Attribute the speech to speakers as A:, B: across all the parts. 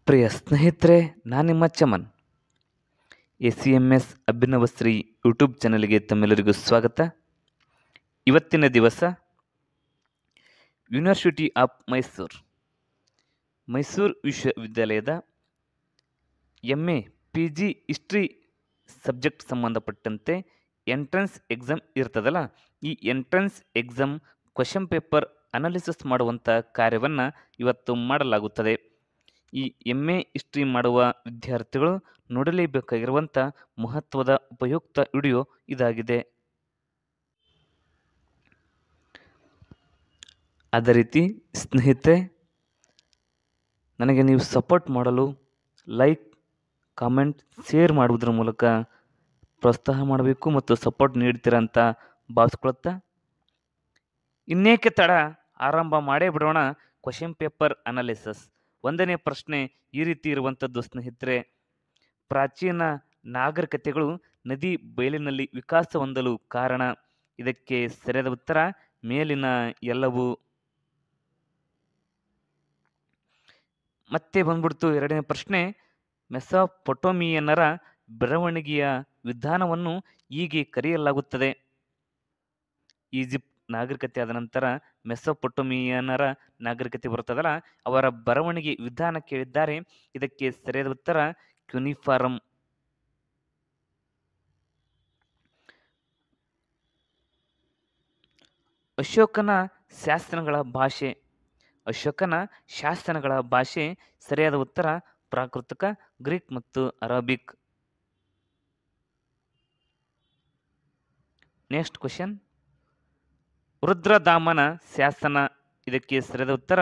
A: ಪ್ರಿಯ ಸ್ನೇಹಿತರೆ, ನಾನು ನಿಮ್ಮ ಚಮನ್. ACMS ಅಭಿನವಶ್ರೀ ಯೂಟ್ಯೂಬ್ ಚಾನಲ್ಗೆ ತಮ್ಮೆಲ್ಲರಿಗೂ ಸ್ವಾಗತ. ಇವತ್ತಿನ ದಿವಸ ಯೂನಿವರ್ಸಿಟಿ ಆಫ್ ಮೈಸೂರು ವಿಶ್ವವಿದ್ಯಾಲಯದ MA PG ಹಿಸ್ಟ್ರಿ ಸಬ್ಜೆಕ್ಟ್ ಸಂಬಂಧಪಟ್ಟಂತೆ ಎಂಟ್ರೆನ್ಸ್ ಎಕ್ಸಾಮ್ ಇರ್ತದಲ್ಲ, ಈ entrance exam question paper analysis ಮಾಡುವಂಥ ಕಾರ್ಯವನ್ನು ಇವತ್ತು ಮಾಡಲಾಗುತ್ತದೆ. ಈ MA ಹಿಸ್ಟ್ರಿ ಮಾಡುವ ವಿದ್ಯಾರ್ಥಿಗಳು ನೋಡಲೇಬೇಕಾಗಿರುವಂಥ ಮಹತ್ವದ ಉಪಯುಕ್ತ ವಿಡಿಯೋ ಇದಾಗಿದೆ. ಅದೇ ರೀತಿ ಸ್ನೇಹಿತರೆ, ನನಗೆ ನೀವು ಸಪೋರ್ಟ್ ಮಾಡಲು ಲೈಕ್, ಕಾಮೆಂಟ್, ಶೇರ್ ಮಾಡುವುದರ ಮೂಲಕ ಪ್ರೋತ್ಸಾಹ ಮಾಡಬೇಕು ಮತ್ತು ಸಪೋರ್ಟ್ ನೀಡ್ತೀರಾ ಅಂತ ಭಾವಿಸ್ಕೊಳ್ತಾ, ಇನ್ನೇಕೆ ತಡ, ಆರಂಭ ಮಾಡೇ ಬಿಡೋಣ ಕ್ವೆಶನ್ ಪೇಪರ್ ಅನಾಲಿಸಿಸ್. ಒಂದನೇ ಪ್ರಶ್ನೆ ಈ ರೀತಿ ಇರುವಂಥದ್ದು ಸ್ನೇಹಿತರೆ: ಪ್ರಾಚೀನ ನಾಗರಿಕತೆಗಳು ನದಿ ಬಯಲಿನಲ್ಲಿ ವಿಕಾಸ ಹೊಂದಲು ಕಾರಣ. ಇದಕ್ಕೆ ಸರಿಯಾದ ಉತ್ತರ ಮೇಲಿನ ಎಲ್ಲವೂ. ಮತ್ತೆ ಬಂದ್ಬಿಡ್ತು ಎರಡನೇ ಪ್ರಶ್ನೆ: ಮೆಸೊಪೊಟೇಮಿಯನ್ನರ ಬೆಳವಣಿಗೆಯ ವಿಧಾನವನ್ನು ಹೀಗೆ ಕರೆಯಲಾಗುತ್ತದೆ. ಈಜಿಪ್ಟ್ ನಾಗರಿಕತೆ ಆದ ನಂತರ ಮೆಸೊಪೊಟೇಮಿಯನ್ನರ ನಾಗರಿಕತೆ ಬರುತ್ತದಲ್ಲ, ಅವರ ಬರವಣಿಗೆ ವಿಧಾನ ಕೇಳಿದ್ದಾರೆ. ಇದಕ್ಕೆ ಸರಿಯಾದ ಉತ್ತರ ಕ್ಯುನಿಫಾರಂ. ಅಶೋಕನ ಶಾಸನಗಳ ಭಾಷೆ ಸರಿಯಾದ ಉತ್ತರ ಪ್ರಾಕೃತ, ಗ್ರೀಕ್ ಮತ್ತು ಅರೇಬಿಕ್. ನೆಕ್ಸ್ಟ್ ಕ್ವೆಶನ್: ರುದ್ರದಾಮನ ಶಾಸನ. ಇದಕ್ಕೆ ಸರಿಯಾದ ಉತ್ತರ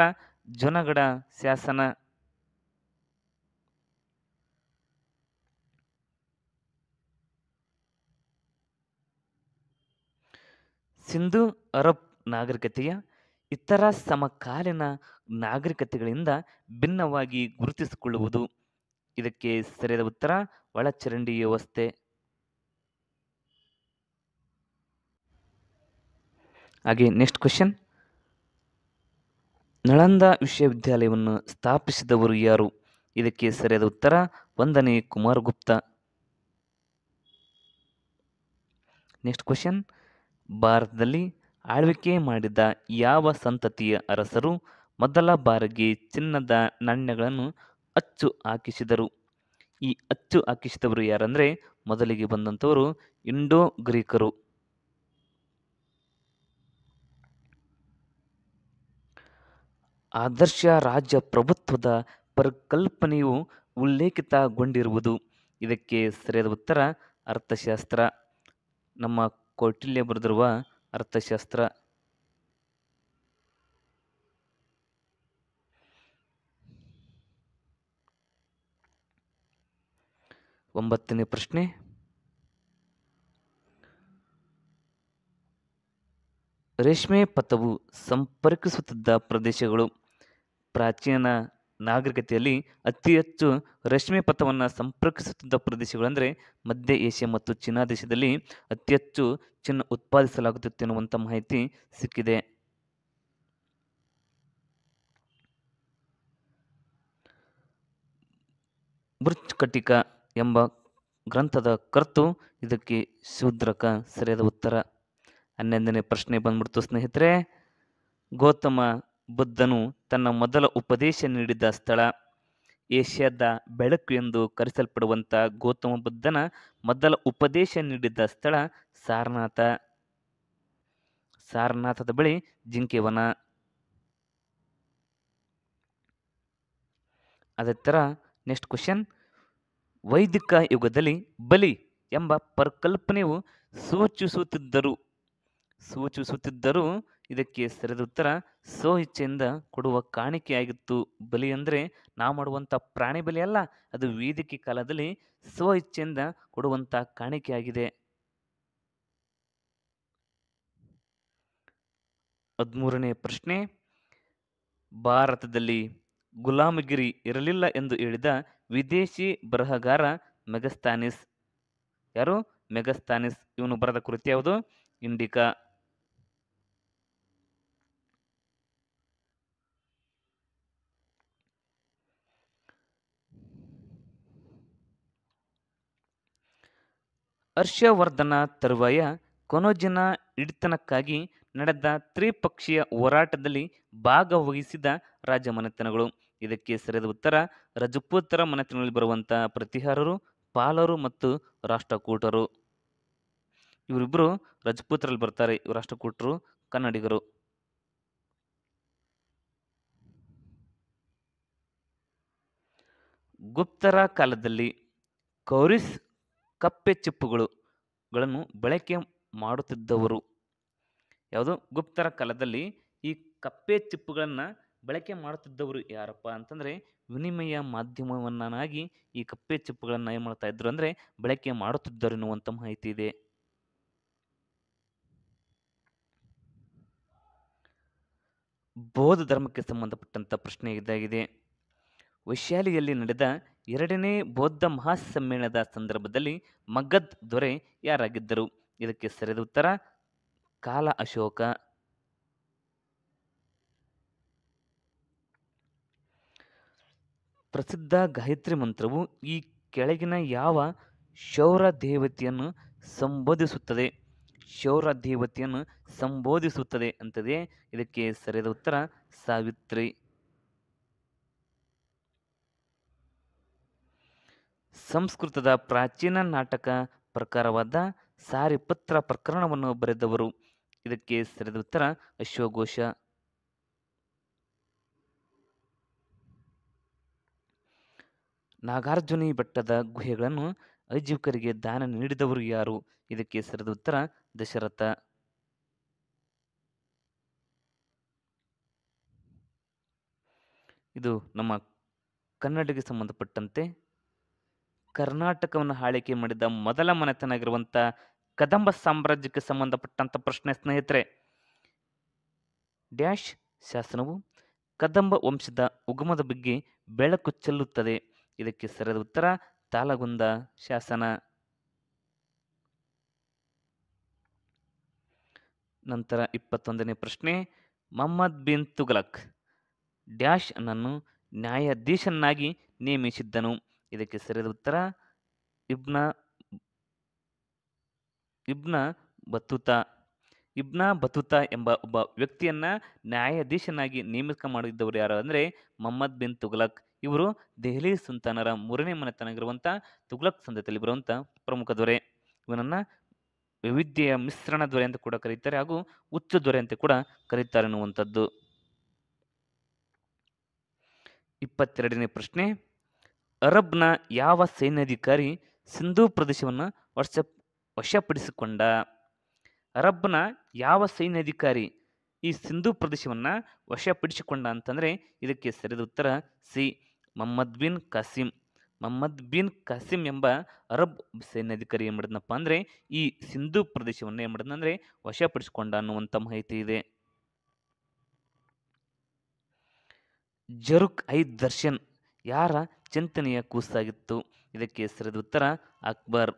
A: ಜುನಗಡ ಶಾಸನ. ಸಿಂಧು ಅರಬ್ ನಾಗರಿಕತೆಯ ಇತರ ಸಮಕಾಲೀನ ನಾಗರಿಕತೆಗಳಿಂದ ಭಿನ್ನವಾಗಿ ಗುರುತಿಸಿಕೊಳ್ಳುವುದು. ಇದಕ್ಕೆ ಸರಿಯಾದ ಉತ್ತರ ಒಳಚರಂಡಿ ವ್ಯವಸ್ಥೆ. ಹಾಗೆ ನೆಕ್ಸ್ಟ್ ಕ್ವೆಶನ್: ನಳಂದ ವಿಶ್ವವಿದ್ಯಾಲಯವನ್ನು ಸ್ಥಾಪಿಸಿದವರು ಯಾರು? ಇದಕ್ಕೆ ಸರಿಯಾದ ಉತ್ತರ 1ನೇ ಕುಮಾರಗುಪ್ತ. ನೆಕ್ಸ್ಟ್ ಕ್ವೆಶನ್: ಭಾರತದಲ್ಲಿ ಆಳ್ವಿಕೆ ಮಾಡಿದ ಯಾವ ಸಂತತಿಯ ಅರಸರು ಮೊದಲ ಬಾರಿಗೆ ಚಿನ್ನದ ನಾಣ್ಯಗಳನ್ನು ಅಚ್ಚು ಹಾಕಿಸಿದರು? ಈ ಅಚ್ಚು ಹಾಕಿಸಿದವರು ಯಾರಂದ್ರೆ ಮೊದಲಿಗೆ ಬಂದಂಥವರು ಇಂಡೋ ಗ್ರೀಕರು. ಆದರ್ಶ ರಾಜ್ಯ ಪ್ರಭುತ್ವದ ಪರಿಕಲ್ಪನೆಯು ಉಲ್ಲೇಖಿತಗೊಂಡಿರುವುದು. ಇದಕ್ಕೆ ಸರಿಯಾದ ಉತ್ತರ ಅರ್ಥಶಾಸ್ತ್ರ. ನಮ್ಮ ಕೌಟಿಲ್ಯ ಬರೆದಿರುವ ಅರ್ಥಶಾಸ್ತ್ರ. ಒಂಬತ್ತನೇ ಪ್ರಶ್ನೆ: ರೇಷ್ಮೆ ಪಥವು ಸಂಪರ್ಕಿಸುತ್ತಿದ್ದ ಪ್ರದೇಶಗಳು. ಪ್ರಾಚೀನ ನಾಗರಿಕತೆಯಲ್ಲಿ ಅತಿ ಹೆಚ್ಚು ರೇಷ್ಮೆ ಪಥವನ್ನು ಸಂಪರ್ಕಿಸುತ್ತಿದ್ದ ಪ್ರದೇಶಗಳು ಅಂದರೆ ಮಧ್ಯ ಏಷ್ಯಾ ಮತ್ತು ಚೀನಾ ದೇಶದಲ್ಲಿ ಅತಿ ಹೆಚ್ಚು ಚಿನ್ನ ಉತ್ಪಾದಿಸಲಾಗುತ್ತಿತ್ತು ಎನ್ನುವಂಥ ಮಾಹಿತಿ ಸಿಕ್ಕಿದೆ. ಬೃಹತ್ಕಟಿಕ ಎಂಬ ಗ್ರಂಥದ ಕರ್ತು ಇದಕ್ಕೆ ಶೂದ್ರಕ. ಸರಿಯಾದ ಉತ್ತರ. 11ನೇ ಪ್ರಶ್ನೆ ಬಂದ್ಬಿಡ್ತು ಸ್ನೇಹಿತರೆ: ಗೌತಮ ಬುದ್ಧನು ತನ್ನ ಮೊದಲ ಉಪದೇಶ ನೀಡಿದ ಸ್ಥಳ. ಏಷ್ಯಾದ ಬೆಳಕು ಎಂದು ಕರೆಸಲ್ಪಡುವಂಥ ಗೌತಮ ಬುದ್ಧನ ಮೊದಲ ಉಪದೇಶ ನೀಡಿದ ಸ್ಥಳ ಸಾರನಾಥ. ಸಾರನಾಥದ ಬಳಿ ಜಿಂಕೆವನ. ಅದೇ ಥರ ನೆಕ್ಸ್ಟ್ ಕ್ವೆಶನ್: ವೈದಿಕ ಯುಗದಲ್ಲಿ ಬಲಿ ಎಂಬ ಪರಿಕಲ್ಪನೆಯು ಸೂಚಿಸುತ್ತಿದ್ದರು. ಇದಕ್ಕೆ ಸರಿಯಾದ ಉತ್ತರ ಸ್ವಇಚ್ಛೆಯಿಂದ ಕೊಡುವ ಕಾಣಿಕೆಯಾಗಿತ್ತು. ಬಲಿ ಅಂದರೆ ನಾವು ಮಾಡುವಂಥ ಪ್ರಾಣಿ ಬಲಿ ಅಲ್ಲ, ಅದು ವೇದಿಕೆ ಕಾಲದಲ್ಲಿ ಸ್ವಇಚ್ಛೆಯಿಂದ ಕೊಡುವಂಥ ಕಾಣಿಕೆಯಾಗಿದೆ. 13ನೇ ಪ್ರಶ್ನೆ: ಭಾರತದಲ್ಲಿ ಗುಲಾಮಗಿರಿ ಇರಲಿಲ್ಲ ಎಂದು ಹೇಳಿದ ವಿದೇಶಿ ಬರಹಗಾರ ಮೆಗಸ್ತನೀಸ್. ಯಾರು? ಮೆಗಸ್ತನೀಸ್. ಇವನು ಬರೆದ ಕೃತಿ ಯಾವುದು? ಇಂಡಿಕಾ. ಹರ್ಷವರ್ಧನ ತರುವಾಯ ಕನೋಜಿನ ಹಿಡಿತನಕ್ಕಾಗಿ ನಡೆದ ತ್ರಿಪಕ್ಷೀಯ ಹೋರಾಟದಲ್ಲಿ ಭಾಗವಹಿಸಿದ ರಾಜಮನೆತನಗಳು. ಇದಕ್ಕೆ ಸರಿಯಾದ ಉತ್ತರ ರಜಪೂತರ ಮನೆತನಗಳಲ್ಲಿ ಬರುವಂತಹ ಪ್ರತಿಹಾರರು, ಪಾಲರು ಮತ್ತು ರಾಷ್ಟ್ರಕೂಟರು. ಇವರಿಬ್ಬರು ರಜಪೂತರಲ್ಲಿ ಬರ್ತಾರೆ. ರಾಷ್ಟ್ರಕೂಟರು ಕನ್ನಡಿಗರು. ಗುಪ್ತರ ಕಾಲದಲ್ಲಿ ಕೌರಿಸ್ ಕಪ್ಪೆ ಚಿಪ್ಪುಗಳನ್ನು ಬಳಕೆ ಮಾಡುತ್ತಿದ್ದವರು. ಯಾವುದು? ಗುಪ್ತರ ಕಾಲದಲ್ಲಿ ಈ ಕಪ್ಪೆ ಚಿಪ್ಪುಗಳನ್ನು ಬಳಕೆ ಮಾಡುತ್ತಿದ್ದವರು ಯಾರಪ್ಪ ಅಂತಂದರೆ ವಿನಿಮಯ ಮಾಧ್ಯಮವನ್ನಾಗಿ ಈ ಕಪ್ಪೆ ಚಿಪ್ಪುಗಳನ್ನು ಏನು ಮಾಡ್ತಾ ಇದ್ರು ಅಂದರೆ ಬಳಕೆ ಮಾಡುತ್ತಿದ್ದರು ಎನ್ನುವಂಥ ಮಾಹಿತಿ ಇದೆ. ಬೌದ್ಧ ಧರ್ಮಕ್ಕೆ ಸಂಬಂಧಪಟ್ಟಂಥ ಪ್ರಶ್ನೆ ಇದಾಗಿದೆ. ವೈಶಾಲಿಯಲ್ಲಿ ನಡೆದ 2ನೇ ಬೌದ್ಧ ಮಹಾಸಮ್ಮೇಳನದ ಸಂದರ್ಭದಲ್ಲಿ ಮಗಧ್ ದೊರೆ ಯಾರಾಗಿದ್ದರು? ಇದಕ್ಕೆ ಸರಿಯಾದ ಉತ್ತರ ಕಾಲ ಅಶೋಕ. ಪ್ರಸಿದ್ಧ ಗಾಯತ್ರಿ ಮಂತ್ರವು ಈ ಕೆಳಗಿನ ಯಾವ ಶೌರ್ಯ ದೇವತೆಯನ್ನು ಸಂಬೋಧಿಸುತ್ತದೆ? ಶೌರ್ಯ ದೇವತೆಯನ್ನು ಸಂಬೋಧಿಸುತ್ತದೆ ಅಂತದೆ. ಇದಕ್ಕೆ ಸರಿಯಾದ ಉತ್ತರ ಸಾವಿತ್ರಿ. ಸಂಸ್ಕೃತದ ಪ್ರಾಚೀನ ನಾಟಕ ಪ್ರಕಾರವಾದ ಸಾರಿಪತ್ರ ಪ್ರಕರಣವನ್ನು ಬರೆದವರು. ಇದಕ್ಕೆ ಸರಿಯಾದ ಉತ್ತರ ಅಶ್ವಘೋಷ. ನಾಗಾರ್ಜುನಿ ಬೆಟ್ಟದ ಗುಹೆಗಳನ್ನು ಐಜಿಪ್ಕರಿಗೆ ದಾನ ನೀಡಿದವರು ಯಾರು? ಇದಕ್ಕೆ ಸರಿಯಾದ ಉತ್ತರ ದಶರಥ. ಇದು ನಮ್ಮ ಕನ್ನಡಿಗೆ ಸಂಬಂಧಪಟ್ಟಂತೆ ಕರ್ನಾಟಕವನ್ನು ಆಳ್ವಿಕೆ ಮಾಡಿದ ಮೊದಲ ಮನೆತನ ಆಗಿರುವಂಥ ಕದಂಬ ಸಾಮ್ರಾಜ್ಯಕ್ಕೆ ಸಂಬಂಧಪಟ್ಟಂಥ ಪ್ರಶ್ನೆ ಸ್ನೇಹಿತರೆ. ಡ್ಯಾಶ್ ಶಾಸನವು ಕದಂಬ ವಂಶದ ಉಗಮದ ಬಗ್ಗೆ ಬೆಳಕು ಚೆಲ್ಲುತ್ತದೆ. ಇದಕ್ಕೆ ಸರಿಯಾದ ಉತ್ತರ ತಾಳಗುಂದ ಶಾಸನ. ನಂತರ 21ನೇ ಪ್ರಶ್ನೆ. ಮೊಹಮ್ಮದ್ ಬಿನ್ ತುಘಲಕ್ ಡ್ಯಾಶ್ ಅನ್ನು ನ್ಯಾಯಾಧೀಶನಾಗಿ ನೇಮಿಸಿದ್ದನು. ಇದಕ್ಕೆ ಸರಿಯಾದ ಉತ್ತರ ಇಬ್ನ ಬತೂತಾ. ಇಬ್ನ ಬತೂತಾ ಎಂಬ ಒಬ್ಬ ವ್ಯಕ್ತಿಯನ್ನ ನ್ಯಾಯಾಧೀಶನಾಗಿ ನೇಮಕ ಮಾಡಿದ್ದವರು ಯಾರು ಅಂದರೆ ಮೊಹಮ್ಮದ್ ಬಿನ್ ತುಘಲಕ್. ಇವರು ದೆಹಲಿ ಸುಲ್ತಾನರ 3ನೇ ಮನೆತನಗಿರುವಂಥ ತುಘಲಕ್ ಸಂತತಿಯಲ್ಲಿ ಬರುವಂಥ ಪ್ರಮುಖ ದೊರೆ. ಇವನನ್ನ ವೈವಿಧ್ಯೆಯ ಮಿಶ್ರಣ ದೊರೆ ಅಂತ ಕೂಡ ಕರೀತಾರೆ ಹಾಗೂ ಹುಚ್ಚು ದೊರೆ ಅಂತ ಕೂಡ ಕರೀತಾರೆ ಅನ್ನುವಂಥದ್ದು. 22ನೇ ಪ್ರಶ್ನೆ. ಅರಬ್ನ ಯಾವ ಸೈನ್ಯಾಧಿಕಾರಿ ಸಿಂಧೂ ಪ್ರದೇಶವನ್ನು ವಶಪಡಿಸಿಕೊಂಡ? ಅರಬ್ನ ಯಾವ ಸೈನ್ಯಾಧಿಕಾರಿ ಈ ಸಿಂಧೂ ಪ್ರದೇಶವನ್ನು ವಶಪಡಿಸಿಕೊಂಡ ಅಂತಂದರೆ ಇದಕ್ಕೆ ಸರಿಯಾದ ಉತ್ತರ C Muhammad bin Qasim. Muhammad bin Qasim ಎಂಬ ಅರಬ್ ಸೈನ್ಯಾಧಿಕಾರಿ ಏನು ಮಾಡಿದ್ನಪ್ಪ ಅಂದರೆ ಈ ಸಿಂಧೂ ಪ್ರದೇಶವನ್ನು ಏನು ಮಾಡಿದ್ನಂದರೆ ವಶಪಡಿಸಿಕೊಂಡ ಅನ್ನುವಂಥ ಮಾಹಿತಿ ಇದೆ. ಜರುಕ್ ಐ ದರ್ಶನ್ ಯಾರ ಚಿಂತನೆಯ ಕೂಸಾಗಿತ್ತು? ಇದಕ್ಕೆ ಸರಿಯಾದ ಉತ್ತರ ಅಕ್ಬರ್.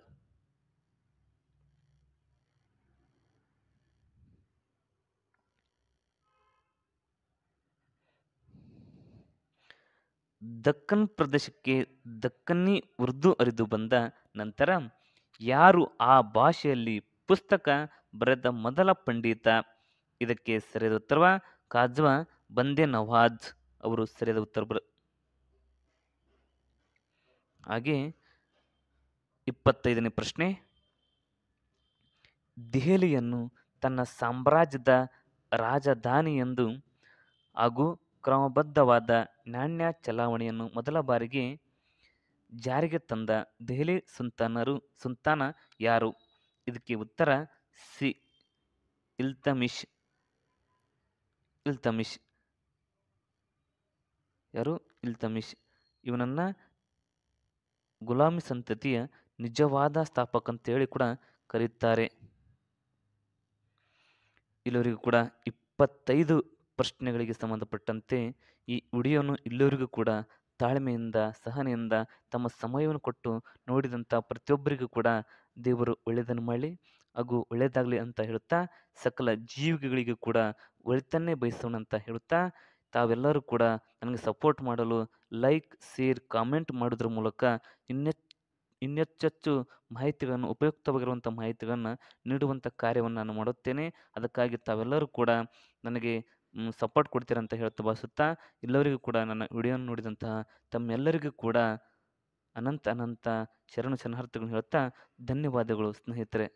A: ದಕ್ಕನ್ ಪ್ರದೇಶಕ್ಕೆ ದಕ್ಕನಿ ಉರ್ದು ಹರಿದು ಬಂದ ನಂತರ ಯಾರು ಆ ಭಾಷೆಯಲ್ಲಿ ಪುಸ್ತಕ ಬರೆದ ಮೊದಲ ಪಂಡಿತ? ಇದಕ್ಕೆ ಸರಿಯಾದ ಉತ್ತರ ಖಾಜ್ವಾ ಬಂದೆ ನವಾಜ್ ಅವರು ಸರಿಯಾದ ಉತ್ತರ. ಹಾಗೆ 25ನೇ ಪ್ರಶ್ನೆ. ದೆಹಲಿಯನ್ನು ತನ್ನ ಸಾಮ್ರಾಜ್ಯದ ರಾಜಧಾನಿ ಎಂದು ಹಾಗೂ ಕ್ರಮಬದ್ಧವಾದ ನಾಣ್ಯ ಚಲಾವಣೆಯನ್ನು ಮೊದಲ ಬಾರಿಗೆ ಜಾರಿಗೆ ತಂದ ದೆಹಲಿ ಸುಲ್ತಾನ ಯಾರು? ಇದಕ್ಕೆ ಉತ್ತರ ಸಿ ಇಲ್ತಮಿಶ್. ಯಾರು? ಇಲ್ತಮಿಶ್. ಇವನನ್ನ ಗುಲಾಮಿ ಸಂತತಿಯ ನಿಜವಾದ ಸ್ಥಾಪಕ ಅಂತೇಳಿ ಕೂಡ ಕರೀತಾರೆ. ಇಲ್ಲಿವರೆಗೂ ಕೂಡ 25 ಪ್ರಶ್ನೆಗಳಿಗೆ ಸಂಬಂಧಪಟ್ಟಂತೆ ಈ ವಿಡಿಯೋನು ಇಲ್ಲಿವರೆಗೂ ಕೂಡ ತಾಳ್ಮೆಯಿಂದ ಸಹನೆಯಿಂದ ತಮ್ಮ ಸಮಯವನ್ನು ಕೊಟ್ಟು ನೋಡಿದಂಥ ಪ್ರತಿಯೊಬ್ಬರಿಗೂ ಕೂಡ ದೇವರು ಒಳ್ಳೆಯದನ್ನು ಮಾಡಲಿ ಹಾಗೂ ಒಳ್ಳೆಯದಾಗಲಿ ಅಂತ ಹೇಳುತ್ತಾ ಸಕಲ ಜೀವಿಗಳಿಗೂ ಕೂಡ ಒಳಿತನ್ನೇ ಬಯಸೋಣ ಅಂತ ಹೇಳುತ್ತಾ ತಾವೆಲ್ಲರೂ ಕೂಡ ನನಗೆ ಸಪೋರ್ಟ್ ಮಾಡಲು ಲೈಕ್, ಶೇರ್, ಕಾಮೆಂಟ್ ಮಾಡೋದ್ರ ಮೂಲಕ ಇನ್ನೆಚ್ಚೆಚ್ಚು ಮಾಹಿತಿಗಳನ್ನು ಉಪಯುಕ್ತವಾಗಿರುವಂಥ ಮಾಹಿತಿಗಳನ್ನು ನೀಡುವಂಥ ಕಾರ್ಯವನ್ನು ನಾನು ಮಾಡುತ್ತೇನೆ. ಅದಕ್ಕಾಗಿ ತಾವೆಲ್ಲರೂ ಕೂಡ ನನಗೆ ಸಪೋರ್ಟ್ ಕೊಡ್ತೀರಂತ ಹೇಳ್ತಾ ಭಾವಿಸುತ್ತಾ, ಎಲ್ಲರಿಗೂ ಕೂಡ ನನ್ನ ವಿಡಿಯೋವನ್ನು ನೋಡಿದಂತಹ ತಮ್ಮೆಲ್ಲರಿಗೂ ಕೂಡ ಅನಂತ ಅನಂತ ಶರಣು ಶರಣಾರ್ಥಿಗಳನ್ನು ಹೇಳ್ತಾ ಧನ್ಯವಾದಗಳು ಸ್ನೇಹಿತರೆ.